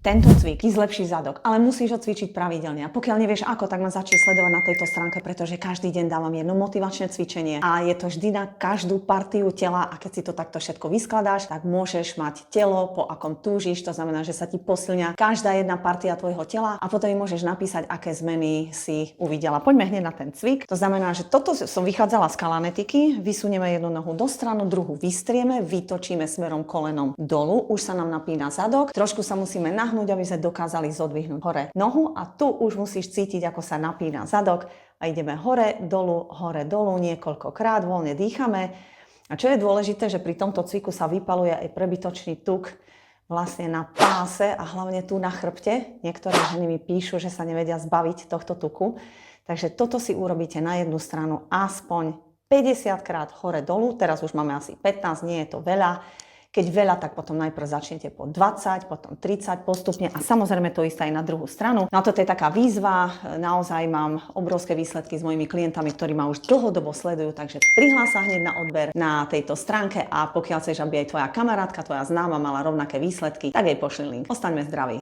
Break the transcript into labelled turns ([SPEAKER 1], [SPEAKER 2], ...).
[SPEAKER 1] Tento cvik ti zlepší zadok, ale musíš ho cvičiť pravidelne. A pokiaľ nevieš ako, tak ma začni sledovať na tejto stránke, pretože každý deň dávam jedno motivačné cvičenie a je to vždy na každú partiu tela a keď si to takto všetko vyskladáš, tak môžeš mať telo, po akom túžiš, to znamená, že sa ti posilňa každá jedna partia tvojho tela a potom mi môžeš napísať, aké zmeny si uvidela. Poďme hneď na ten cvik. To znamená, že toto som vychádzala z kalanetiky, vysunieme jednu nohu do stranu, druhú vystrieme, vytočíme smerom kolenom dolu, už sa nám napína zadok, trošku sa musíme aby sme dokázali zodvihnúť hore nohu a tu už musíš cítiť, ako sa napína zadok a ideme hore, dolu niekoľkokrát, voľne dýchame. A čo je dôležité, že pri tomto cviku sa vypaluje aj prebytočný tuk vlastne na páse a hlavne tu na chrbte. Niektoré ženy mi píšu, že sa nevedia zbaviť tohto tuku. Takže toto si urobíte na jednu stranu aspoň 50 krát hore dolu. Teraz už máme asi 15, nie je to veľa. Keď veľa, tak potom najprv začnete po 20, potom 30 postupne a samozrejme to isté aj na druhú stranu. No a toto je taká výzva, naozaj mám obrovské výsledky s mojimi klientami, ktorí ma už dlhodobo sledujú, takže prihlás sa hneď na odber na tejto stránke a pokiaľ chceš, aby aj tvoja kamarátka, tvoja známa mala rovnaké výsledky, tak jej pošli link. Ostaňme zdraví.